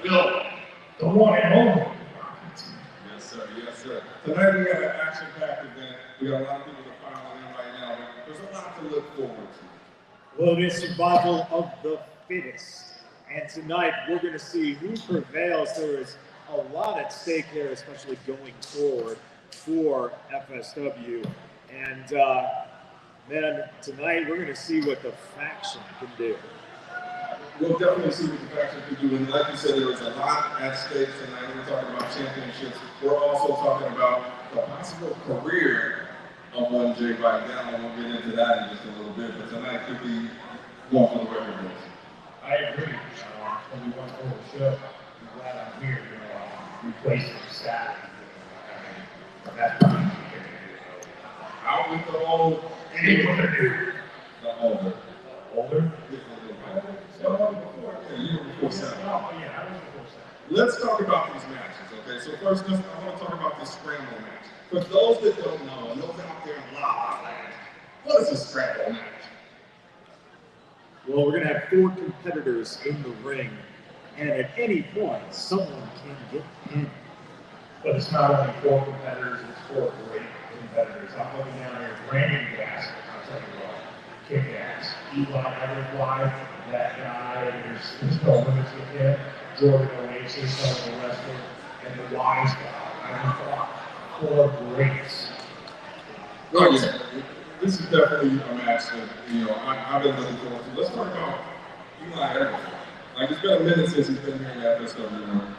Bill, the one and only. Yes, sir. Yes, sir. Tonight we got an action-packed event. We got a lot of people that are filing in right now, but there's a lot to look forward to. Well, it is survival of the fittest. And tonight we're going to see who prevails. There is a lot at stake here, especially going forward for FSW. And man, tonight we're going to see what the faction can do. We'll definitely see what the faction can do. And like you said, there is a lot at stake tonight. We're talking about championships. We're also talking about the possible career of one Jay Vidal. We'll get into that in just a little bit. But tonight could be one for the record books. I agree. When we went over the show, I'm glad I'm here. Replacing Saturday. That's what I'm here. Out with the old. Anyone to do. The older. Older? Let's talk about these matches, okay? So first, I want to talk about this scramble match. For those that don't know, and those out there in live land, what is a scramble match? Well, we're going to have 4 competitors in the ring, and at any point, someone can get in. But it's not only 4 competitors, it's 4 great competitors. I'm looking down here, Brandon Gass, I'll tell you what, kick ass. Eli Everfly, that guy, there's no limits with him. Jordan Oasis, the wrestler, and the wise guy. I thought 4 greats. Oh, yeah. This is definitely a match that, I've been looking forward to. Let's talk about Eli Everfly. Like, it's been a minute since he's been here at FSW.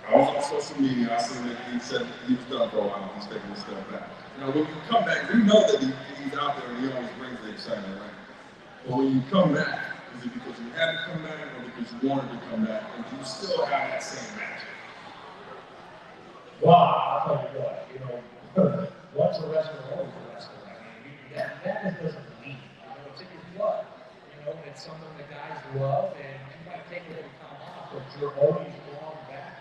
I was on social media, I seen that he said he was done for a while, he's taking a step back. When you come back, we know that he's out there and he always brings the excitement, right? But when you come back, is it because you had to come back or because you wanted to come back? And do you still have that same magic? Well, I'll tell you what, once a wrestler, always a wrestler. That just doesn't mean, it's in your blood. It's something that guys love, and you might take a little time off, but you're always going back.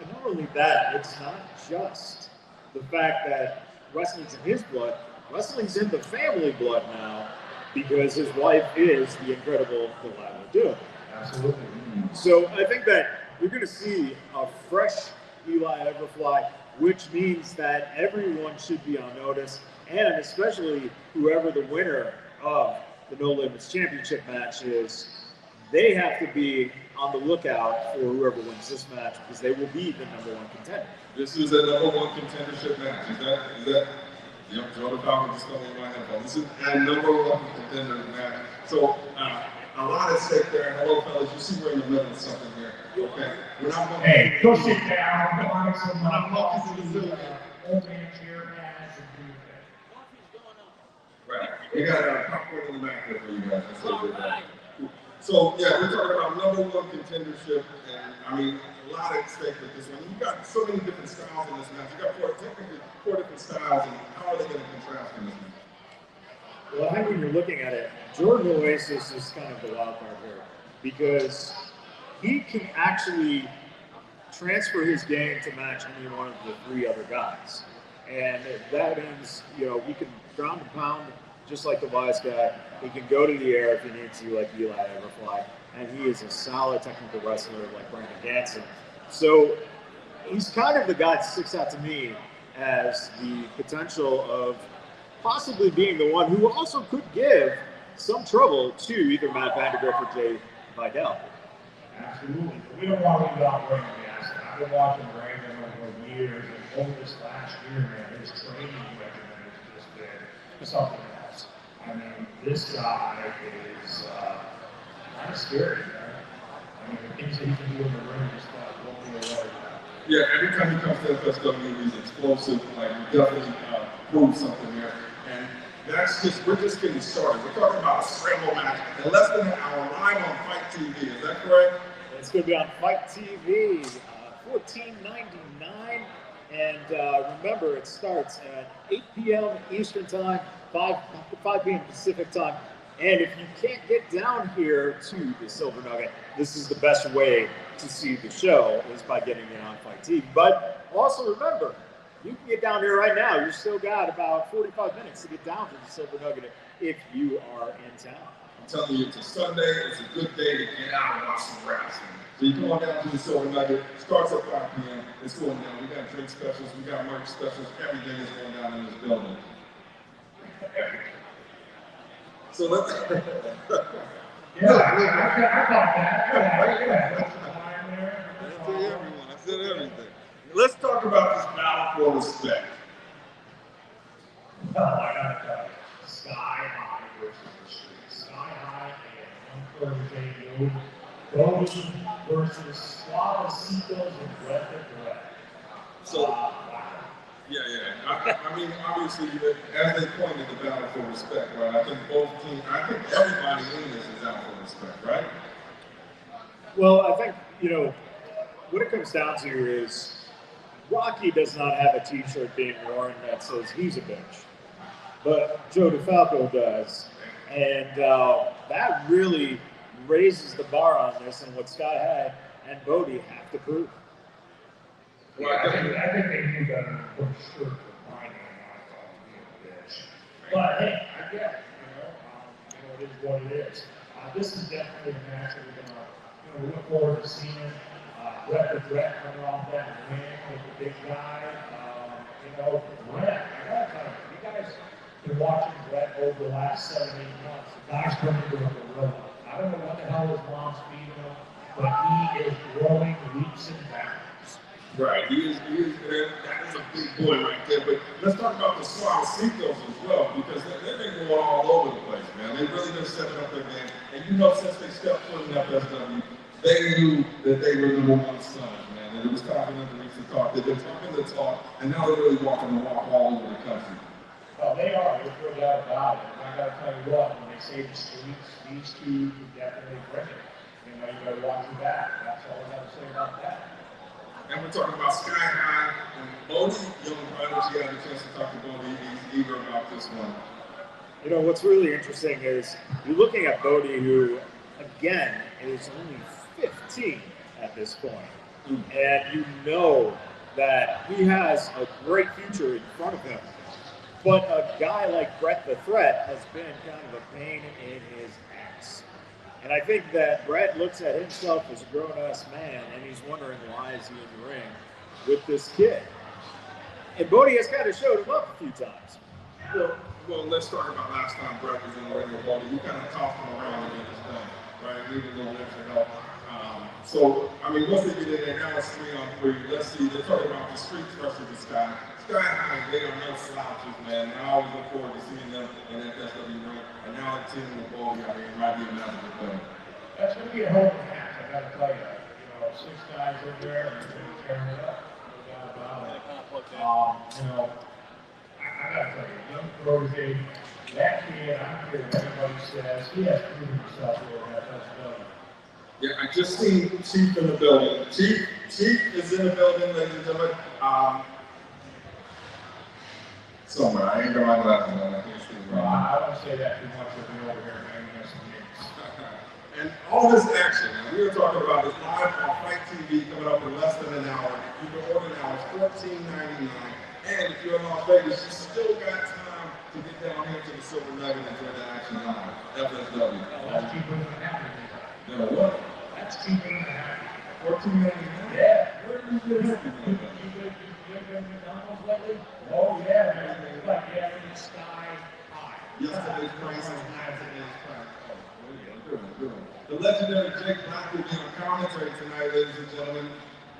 And not only that, it's not just the fact that wrestling's in his blood, wrestling's in the family blood now, because his wife is the incredible Delilah Doom. Absolutely. So I think that you're going to see a fresh Eli Everfly, which means that everyone should be on notice, and especially whoever the winner of the No Limits Championship match is, they have to be on the lookout for whoever wins this match, because they will be the #1 contender. This is a #1 contendership match. Is that? Yep, Jordan Falcon just told me in my headphone. This is a #1 contender match. So a lot at stake there. And hello, fellas. You see we're in the middle of something here. Okay. We're not going. Hey, go sit down. Go on some old man chair match and do that. Right. We got popcorn in the back there for you guys. That's so good. So yeah, we're talking about #1 contendership, and a lot at stake with this one. You got so many different styles in this match. You got technically 4 different styles, and how are they going to contrast in this match? Well, I think when you're looking at it, Jordan Oasis is kind of the wild card here, because he can actually transfer his game to match any one of the 3 other guys. And that means, he can ground and pound just like the wise guy. He can go to the air if he needs to, like Eli Everfly. And he is a solid technical wrestler like Brandon Ganson. So he's kind of the guy that sticks out to me as the potential of possibly being the one who also could give some trouble to either Matt Vandergriff or Jay Vidal. Absolutely. We don't want to leave out Brandon Ganson. I've been watching Brandon over years, and over this last year, man, his training regimen has just been something else. This guy is kind of scary, man. The things that he can do in the ring just blow me away. Yeah, every time he comes to FSW, he's explosive. Like, he definitely proves something here. And we're just getting started. We're talking about a scramble match in less than an hour live on FiteTV. Is that correct? It's going to be on FiteTV, $14.99. And remember, it starts at 8 p.m. Eastern Time, 5 p.m. Pacific Time. And if you can't get down here to the Silver Nugget, this is the best way to see the show, is by getting it on FiteTV. But also remember, you can get down here right now. You've still got about 45 minutes to get down to the Silver Nugget if you are in town. I'm telling you, it's a Sunday. It's a good day to get out and watch some wrestling. So you come on down to the Silver Nugget, starts at 5 p.m., it's going down. We got drink specials, we got merch specials, everything is going down in this building. So let's... Yeah, I thought that. I said everyone, I said everything. Let's talk about this battle for respect. Oh, I gotta tell you, Sky High versus the Street. Sky High and on Thursday, Bodie versus Suavecitos and Brett the Brett. So, yeah. I mean, obviously, as they pointed the battle for respect, right? I think both teams, I think everybody in this is out for respect, right? Well, I think, what it comes down to is Rocky does not have a t-shirt being worn that says he's a bitch, but Joe DeFalco does. And that really raises the bar on this and what Sky High and Bodie have to prove. Well, I think they knew better than put a shirt for finding and not calling me a bitch. But hey, I get it. It is what it is. This is definitely a match that we're gonna look forward to seeing. Brett the Brett coming off that win with the big guy. Brett, I gotta tell you, you guys been watching Brett over the last 7-8 months. The guy's turned into a gorilla. I don't know what the hell his mom's feeding him, but he is growing leaps and bounds. Right, he is, that is a big boy right there. But let's talk about the Suavecitos as well, because they've been going all over the place, man. They've really been stepping up their game. And since they stepped foot in FSW, they knew that they were number one sons, man. And it was confident to reach the talk. They've been talking the talk, and now they're really walking the walk all over the country. Well, they are. There's no doubt about it. And I got to tell you what, when they say the streets, these two definitely bring it. You better watch your back. That's all I got to say about that. And we're talking about Sky High and Bodie. Young Brothers, you got a chance to talk to Bodie. He's eager about this one. What's really interesting is you're looking at Bodie, who, again, is only 15 at this point. And you know that he has a great future in front of him. But a guy like Brett the Threat has been kind of a pain in his ass. And I think that Brett looks at himself as a grown-ass man, and he's wondering why is he in the ring with this kid. And Bodie has kind of showed him up a few times. Well, let's talk about last time Brett was in the ring with Bodie. He kind of tossed him around and did his thing, right? Needed a little extra help. Once they get in there, now it's 3-on-3. Let's see, they're talking about the street versus the Sky. Sky High, they are no slouches, man. I always look forward to seeing them in that FSW ring. And now they're teaming with Bodie. It might be a magical play. That's going to be a hell of a match, I got to tell you. 6 guys in there, and they're going to tear it up. No doubt about it. I got to tell you, young protege, that kid, I don't care what anybody says, he has proven himself here at FSW. Yeah, I just seen Chief in the building. Chief is in the building, ladies and gentlemen. Somewhere, I ain't got my glasses on, I can't see Well, right I don't say that too much with me over here, man. That's some names. And all this action, and we were talking about this live on FiteTV coming up in less than an hour. You can order now, it's $14.99. And if you're in Las Vegas, you still got time to get down here to the Silver Nugget and enjoy the action live. FSW. Oh, that's cheaper than a happy. You know what? That's cheaper than a happy. $14.99? Yeah. Where did you get happy? You been to McDonald's lately? Oh, yeah, man. It's like having Sky High. Yesterday's price is not today's price. Oh, good. The legendary Jake Black will be on commentary tonight, ladies and gentlemen.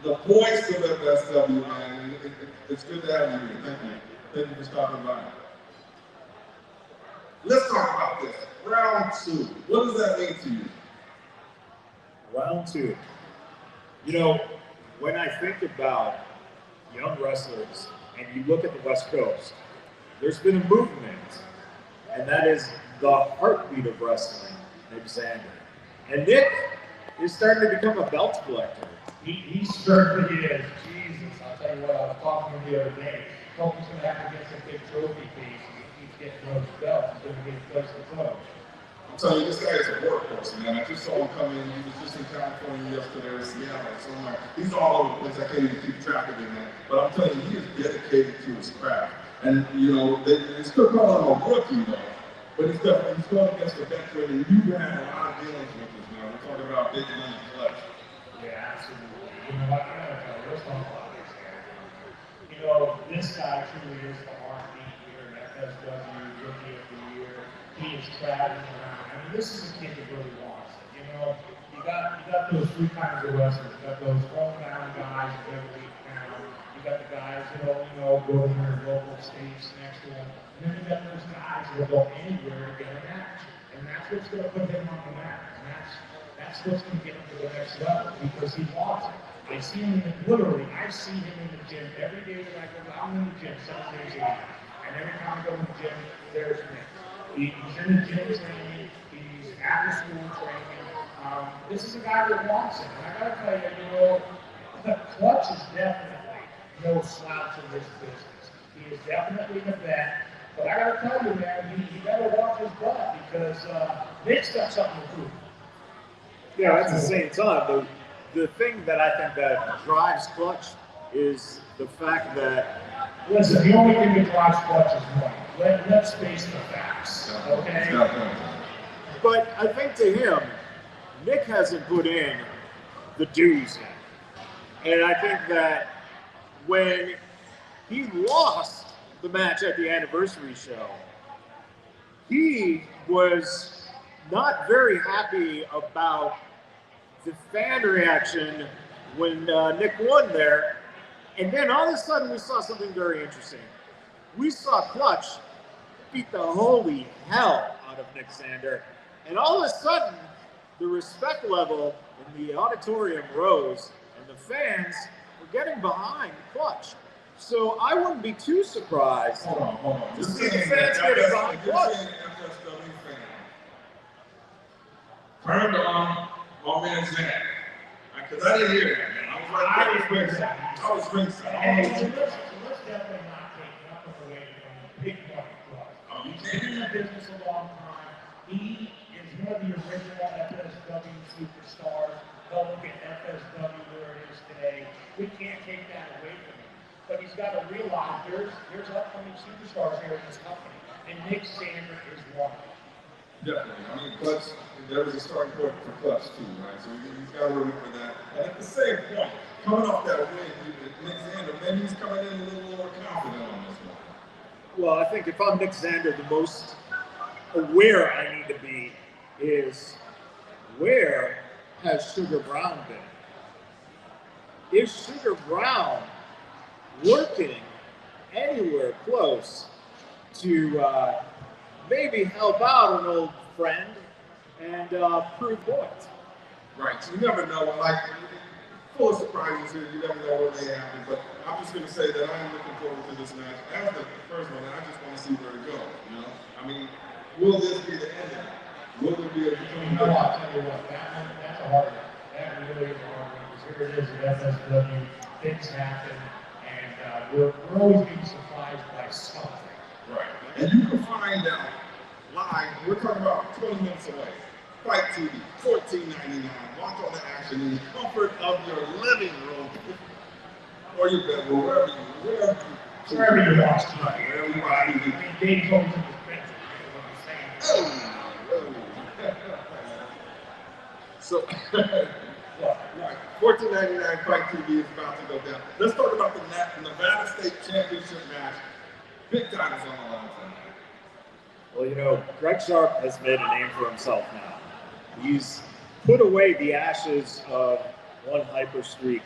The voice of FSW, man. It's good to have you here. Thank you. Thank you for stopping by. Let's talk about this. Round 2. What does that mean to you? Round 2. When I think about young wrestlers and you look at the West Coast, there's been a movement, and that is the heartbeat of wrestling, Nick Xander. And Nick is starting to become a belt collector. He certainly is. Jesus, I'll tell you what, I was talking to him the other day. Kofi's going to have to get some big trophy case and he keeps getting those belts. He's going to get a place to put them. I'm telling you, this guy is a workhorse, man. I just saw him come in. He was just in California yesterday or Seattle. So I'm like, he's all over the place. I can't even keep track of him, man. But I'm telling you, he is dedicated to his craft. And, they still call him a rookie, though. But he's going against a veteran, and you've had a lot of dealings with this, man. We're talking about Big Money Flesh. Yeah, absolutely. You know, I gotta tell you, let's talk about this guy. You know, this guy truly is the heartbeat here in FSW, Rookie of the Year. He is traveling around. I mean, this is a kid that really wants it. You know, you got those three kinds of wrestlers. You got those hometown guys that never leave town. You got the guys that only go to their local states next to them. And then you got those guys that will go anywhere to get a match. And that's what's going to put him on the map. And that's what's going to get him to the next level because he wants it. I see him literally, I see him in the gym every day that I go. I'm in the gym 7 days a week. And every time I go to the gym, there's me. He's in the gym training. He's after school training. This is a guy that wants it. And I gotta tell you, you know, the Clutch is definitely no slouch in this business. He is definitely a vet. But I gotta tell you, man, you better watch his butt because Nick's got something to prove. Yeah, at the same time, the thing that I think that drives Clutch is the fact that listen, the only thing that drives Clutch is money. Let's face the facts, okay? But I think to him, Nick hasn't put in the dues yet. And I think that when he lost the match at the anniversary show, he was not very happy about the fan reaction when Nick won there. And then all of a sudden we saw something very interesting. We saw Clutch beat the holy hell out of Nick Sander. And all of a sudden, the respect level in the auditorium rose and the fans were getting behind Clutch. So I wouldn't be too surprised to see the fans getting behind Clutch. Turned on my man Zach. Because I didn't hear that, man. I was ringside. Hey, let's definitely not take nothing away from the big money Clutch. He's been in the business a long time. He is one of the original FSW superstars. Go look at FSW where it is today. We can't take that away from him. But he's got to realize there's upcoming superstars here in this company. And Nick Sander is one of them. Definitely. I mean, Clutch, there was a starting point for Clutch too, right? So he's got to remember that. And at the same point, coming off that win, Nick Sander, maybe he's coming in a little more confident on this one. Well, I think if I'm Nick Sander, the most aware I need to be is where has Sugar Brown been? Is Sugar Brown working anywhere close to maybe help out an old friend and prove point? Right. So you never know. Like, full of surprises here. You never know what may happen. But I'm just going to say that I am looking forward to this match. As the first one, and I just want to see where it goes. You know, I mean, will this be the end of it? Will there be a No, I'll tell you what, that's a hard one. That really is a hard one because here it is at FSW. Things happen, and we're always being surprised by something. Right. And you can find out live. We're talking about 20 minutes away. FiteTV, $14.99. Watch all the action in the comfort of your living room or your bedroom, wherever you watch tonight. Wherever you watch TV. I mean, Dave goes in his bedroom. What I'm saying. So, $14.99 FiteTV is about to go down. Let's talk about the Nevada State Championship match. Big time is on the line tonight. Well, you know, Greg Sharp has made a name for himself now. He's put away the ashes of one hyper streak.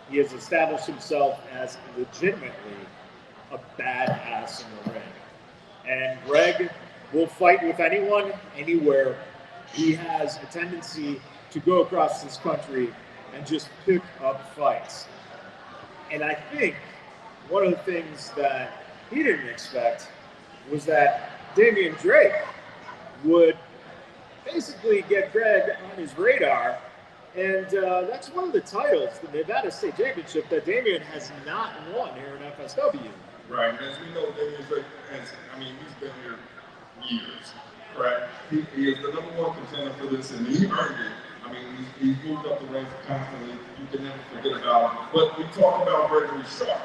He has established himself as legitimately a badass in the ring. And Greg will fight with anyone, anywhere. He has a tendency to go across this country and just pick up fights. And I think one of the things that he didn't expect was that Damian Drake would basically get Greg on his radar. And that's one of the titles, the Nevada State Championship, that Damian has not won here in FSW. Right, as we know, Damian Drake he's been here years, right? He is the #1 contender for this, and he earned it. I mean, he's moved up the ranks constantly. You can never forget about him. But we talk about Gregory Sharp.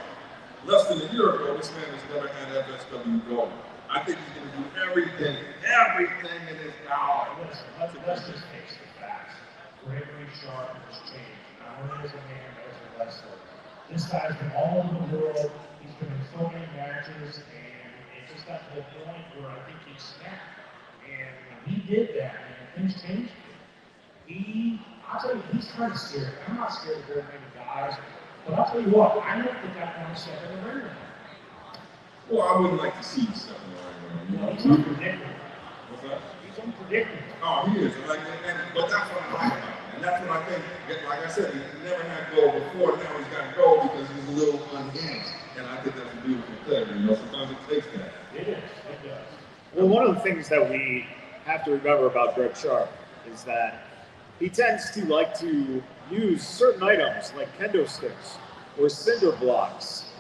Less than a year ago, this man has never had FSW gold. I think he's going to do everything in his power. Listen, let's just face the facts. Gregory Sharp has changed. not only as a man, but as a wrestler. This guy's been all over the world. He's been in so many matches, and it just got to the point where I think he snapped. And when he did that, man, things changed. I'll tell you, he's kind of scary. I'm not scared of very many guys, but I'll tell you what, I don't think I want to step in the ring. Well, I wouldn't like to see you step in the ring. You know, He's unpredictable. What's that? He's unpredictable. Oh, he is. But that's what I like about him. And that's what I think, like I said, he never had goal before. Now he's got goal because he's a little unhinged. And I think that's a beautiful thing. You know, sometimes it takes that. It is. It does. Well, one of the things that we have to remember about Greg Sharp is that he tends to like to use certain items like kendo sticks or cinder blocks,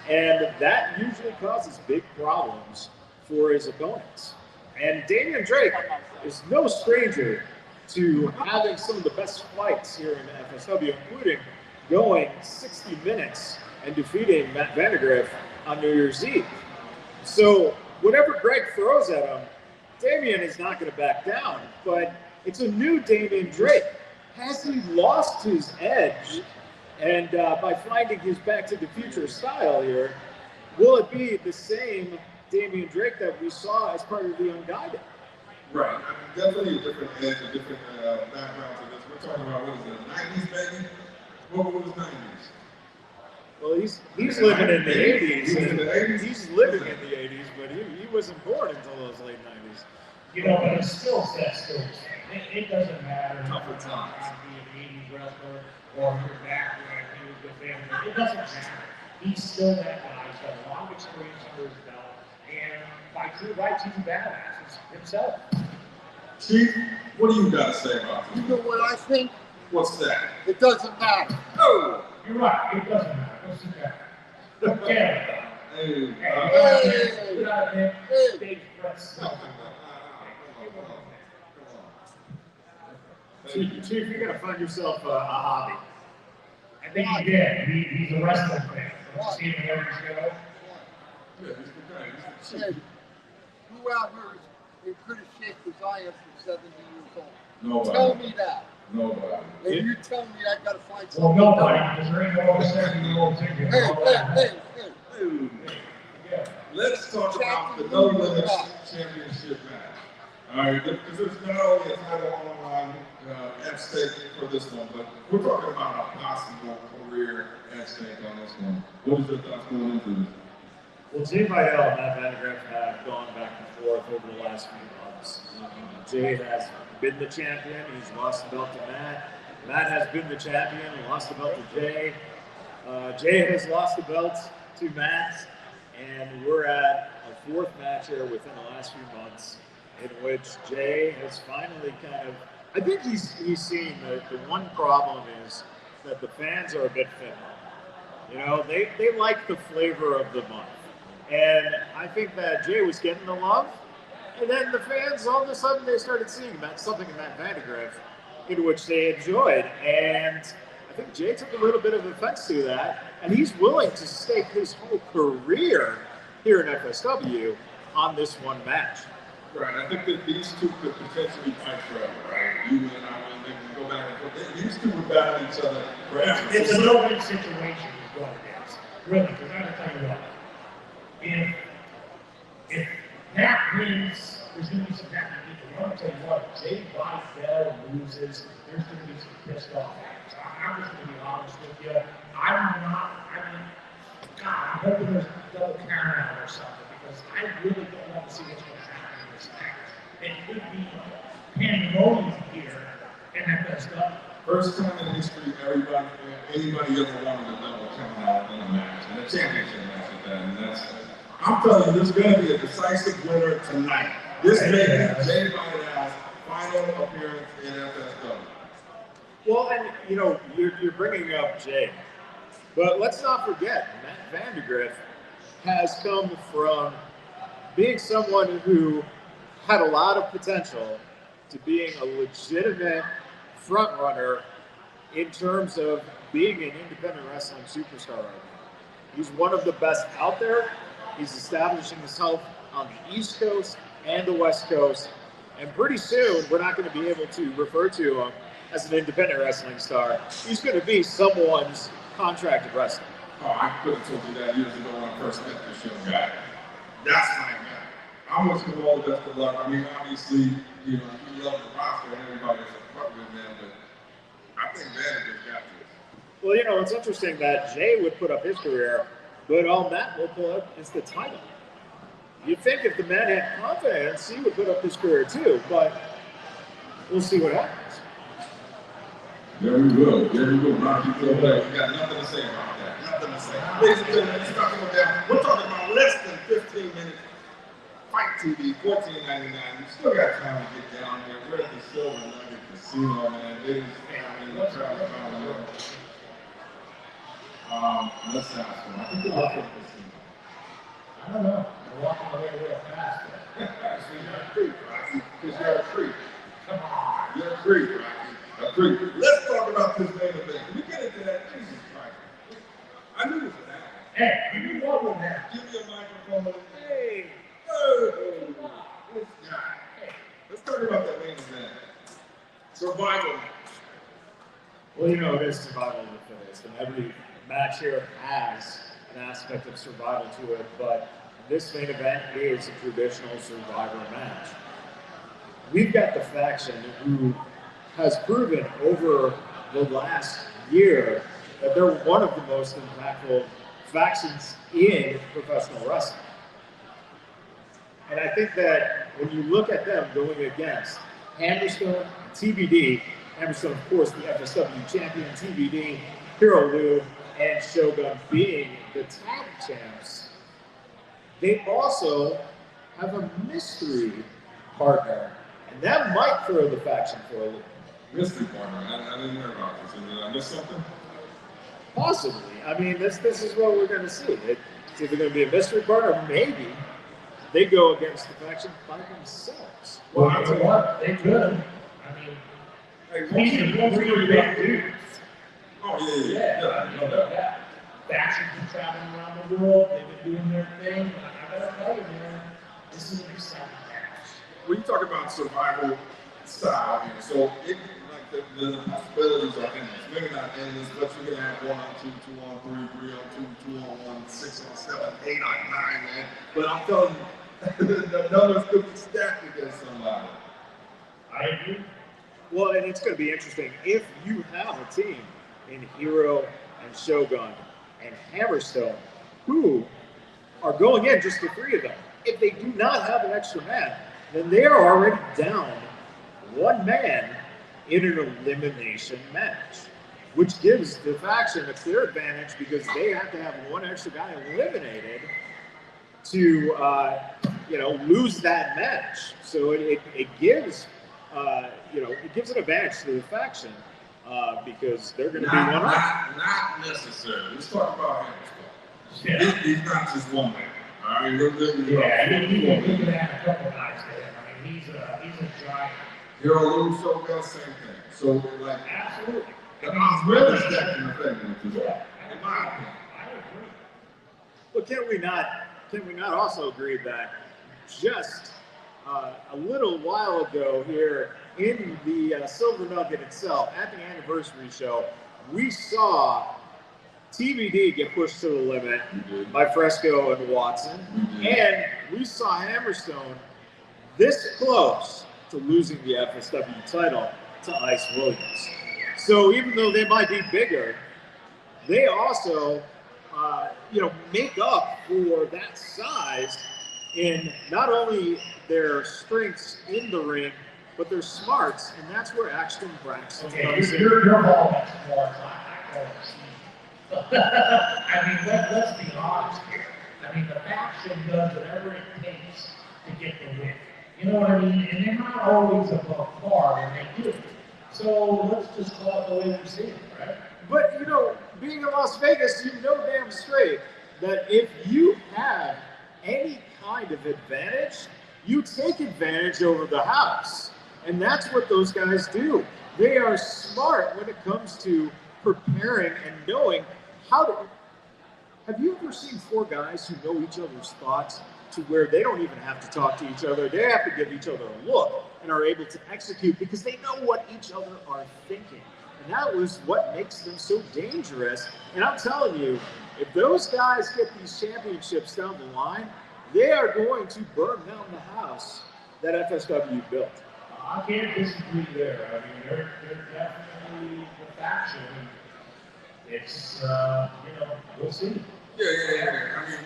and that usually causes big problems for his opponents. And Damian Drake is no stranger to having some of the best fights here in FSW, including going 60 minutes and defeating Matt Vandegrift on New Year's Eve. So whatever Greg throws at him, Damian is not going to back down, but it's a new Damian Drake. Has he lost his edge? And by finding his Back to the Future style here, will it be the same Damian Drake that we saw as part of the Unguided? Right. I mean, definitely a different edge, a different background to this. We're talking about, what is it, 90s, baby? What was 90s? Well, he's living in the 80s. He's in the 80s? He's living in the 80s, but he wasn't born until those late 90s. You know, but his skill set still the same. It doesn't matter. Tougher times. Be an 80s wrestler or you're back when he was with family. It doesn't matter. He's still that guy. He's got a lot of experience under his belt. And by true rights, he's a badass himself. Chief, what do you got to say about this? You know what I think? What's that? It doesn't matter. Oh! You're right. It doesn't matter. Go sit down. Okay. Hey, Get out of there. Stage press. Chief, you're going to find yourself a hobby. I think he did. He's a wrestling fan. Don't you see him every show? Yeah, he's the guy. He's the Hey, chief. who out here is in pretty shape as I am for 70 years old? Nobody. Tell me that. Nobody. And you tell me I gotta find Well, something. nobody, because there ain't no over 70-year-olds in here. Hey. Yeah. Let's talk about the No Limits Championship match. All right, because there's not only a title on at stake for this one, but we're talking about a possible career at stake on this one. What is your thoughts going into this? Well, Jay Vidal and Matt Vandegrift have gone back and forth over the last few months. Jay has been the champion. He's lost the belt to Matt. Matt has been the champion and lost the belt to Jay. Jay has lost the belt to Matt. And we're at a fourth match here within the last few months in which Jay has finally kind of, I think he's seen the one problem is that the fans are a bit fickle. You know, they like the flavor of the month. And I think that Jay was getting the love. And then the fans, all of a sudden, they started seeing something in Matt Vandegrift in which they enjoyed. And I think Jay took a little bit of offense to that. And he's willing to stake his whole career here in FSW on this one match. Right, I think that these two could potentially fight forever, right? You and I, and they can go back and forth. These two would battle each other forever. It's a no-win situation is what it is. Really, because I'm going to tell you what. If Matt wins, there's going to be some happy people. I'm going to tell you what, if Jay Vidal loses, there's going to be some pissed off fans. I'm just going to be honest with you. God, I'm hoping there's a double count out or something, because I really don't want to see what's going to happen in this match. It could be pandemonium here in FSW. First time in history, anybody ever wanted a double count out in a match, in a championship match at that. And that's, I'm telling you, there's going to be a decisive winner tonight. This may be Jay Vidal's final appearance in FSW. Well, and you know, you're bringing up Jay, but let's not forget Matt Vandegrift has come from being someone who had a lot of potential to being a legitimate front runner in terms of being an independent wrestling superstar right now. He's one of the best out there. He's establishing himself on the East Coast and the West Coast. And pretty soon, we're not going to be able to refer to him as an independent wrestling star, he's going to be someone's contracted wrestler. Oh, I could have told you that years ago when I first met this young guy. That's my guy. I wish him all the best of luck. I mean, obviously, you know, he loves the roster and everybody's a part of it now, but I think Matt just got this. Well, you know, it's interesting that Jay would put up his career, but all Matt will put up is the title. You'd think if the man had confidence, he would put up his career too, but we'll see what happens. There we go. There we go. Rocky, you got nothing to say about that. Nothing to say. Ladies and gentlemen, it's talking about, we're talking about less than 15 minutes. FiteTV, $14.99. You still got time to get down there. We're at the Silver Nugget Casino, man. Ladies and family, let's try to find out. Let's ask him. I think they're walking the casino. I don't know. They're walking away real fast. So you're a creep, Rocky. Because you're a creep. Come on. You're a creep, Rocky. A creep. Let's talk about this main event. Can we get into that? Jesus Christ. I knew this would happen. Hey, you know what will happen? Give me a microphone. Hey! Oh, this guy. Let's talk about that main event. Survival match. Well, you know, it is survival of the fittest, and every match here has an aspect of survival to it, but this main event is a traditional survivor match. We've got the faction who has proven over the last year that they're one of the most impactful factions in professional wrestling. And I think that when you look at them going against Hammerstone, TBD, Hammerstone, of course, the FSW champion, TBD, Hero Lou, and Shogun being the tag champs, they also have a mystery partner. And that might throw the faction for a loop. Mystery partner. I didn't hear about this. Did I miss something? Possibly. I mean, this is what we're going to see. It's either going to be a mystery partner, or maybe they go against the faction by themselves. Well, you know what? They could. I mean, these are three big dudes. Oh, yeah. Factions been traveling around the world. They've been doing their thing. I gotta tell you, man, this is an exciting match. When you talk about survival style here, so it, like the possibilities are endless. Maybe not endless, but you're gonna have 1 on 2, 2 on 3, 3 on 2, 2 on 1, 6 on 7, 8 on 9, man. But I'm telling you, the numbers could be stacked against somebody. I agree. Well, and it's going to be interesting if you have a team in Hero and Shogun and Hammerstone who are going in, just the three of them. If they do not have an extra man, then they are already down one man in an elimination match, which gives the faction a clear advantage because they have to have one extra guy eliminated to lose that match. So it gives it gives an advantage to the faction because they're going to be one up. Not necessarily. Let's talk about Hammerstone. Yeah. He's not just one man. All right, Yeah, he can have a couple guys there. I mean, he's a giant. Hero Lou, Shogun, same thing. So, like, Absolutely. the odds really stacked in the favor of this. Yeah. In my opinion. I agree. But can we not also agree that just a little while ago here in the Silver Nugget itself, at the anniversary show, we saw TBD get pushed to the limit by Fresco and Watson, and we saw Hammerstone this close to losing the FSW title to Ice Williams. So even though they might be bigger, they also make up for that size in not only their strengths in the ring, but their smarts, and that's where Axton Braxton comes in. You're all that smart. I call it. I mean, let's be honest here. I mean, the faction does whatever it takes to get the win. You know what I mean? And they're not always above par when they do it. So let's just call it the way we see it, right? But, being in Las Vegas, you know damn straight that if you have any kind of advantage, you take advantage over the house. And that's what those guys do. They are smart when it comes to preparing and knowing how to. Have you ever seen four guys who know each other's thoughts to where they don't even have to talk to each other. They have to give each other a look and are able to execute because they know what each other are thinking. And that was what makes them so dangerous. And I'm telling you, if those guys get these championships down the line, they are going to burn down the house that FSW built. I can't disagree there. I mean, they're definitely the faction. It's, we'll see. Yeah. I mean,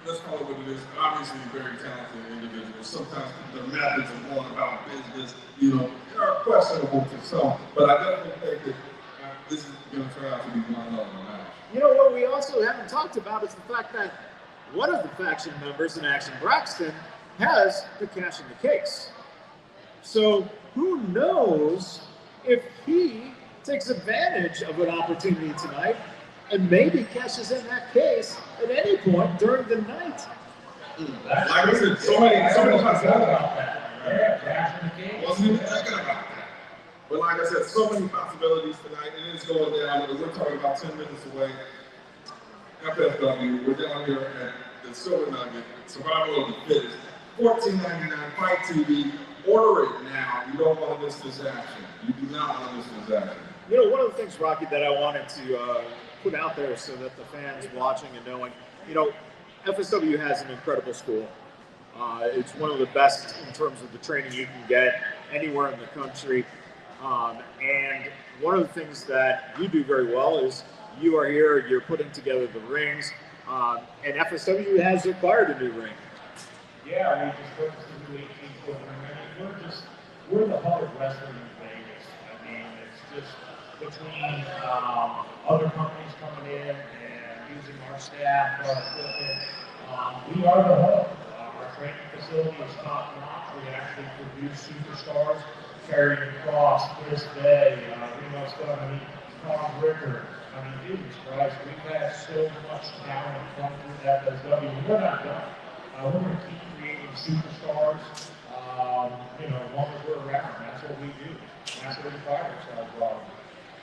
let's call it what it is. Obviously, very talented individuals. Sometimes their methods of going about business, are questionable to some. But I definitely think that this is going to turn out to be one hell of a match. What we also haven't talked about is the fact that one of the faction members in Action Braxton has the cash in the case. So who knows if he takes advantage of an opportunity tonight and maybe cashes in that case at any point during the night. Like I said, so many possibilities. Wasn't even thinking about that. But like I said, so many possibilities tonight. It is going down. We're talking about 10 minutes away. FSW, we're down here at the Silver Nugget, Survival of the Fittest, $14.99, FiteTV. Order it now. You don't want to miss this action. You do not want to miss this action. One of the things, Rocky, that I wanted to put out there so that the fans watching and knowing, FSW has an incredible school. It's one of the best in terms of the training you can get anywhere in the country. And one of the things that you do very well is you are here, you're putting together the rings, and FSW has acquired a new ring. Yeah, we just purchased a new 18-foot ring. We're the hub of wrestling in Vegas. I mean, it's just between other companies coming in and using our staff, our equipment. We are the hub. Our training facility is top notch. We actually produce superstars, carrying across this day. Reno Stunning, Tom Ricker. I mean, Jesus Christ, we've had so much talent come through FSW. We're not done. We're going to keep creating superstars, as long as we're around. That's what we do. That's what we pride ourselves on.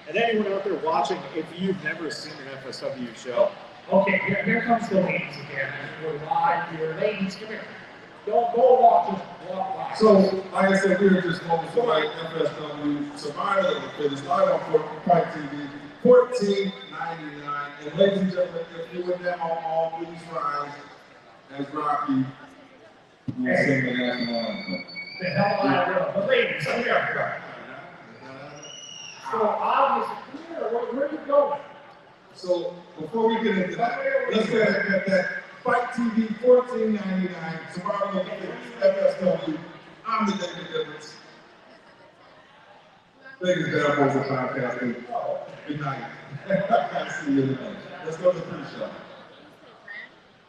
And anyone out there watching, if you've never seen an FSW show, okay, here comes the ladies again. We're live here. Ladies, come here. Don't go walk, just walk by. So, like I said, we're just moments tonight, FSW, Survival of the Fittest, live on FiteTV, $14.99. And ladies and gentlemen, if you went down all these rides, as Rocky will sing the national anthem. The hell I will. But ladies, come here. So obviously, where are you going? So before we get into that, let's go ahead and get that FiteTV $14.99, Survival of the Fittest, FSW. I'm the David Difference. Thank you, Bad Boys of Podcasting. Good night. I'll see you tonight. Let's go to the pre-show.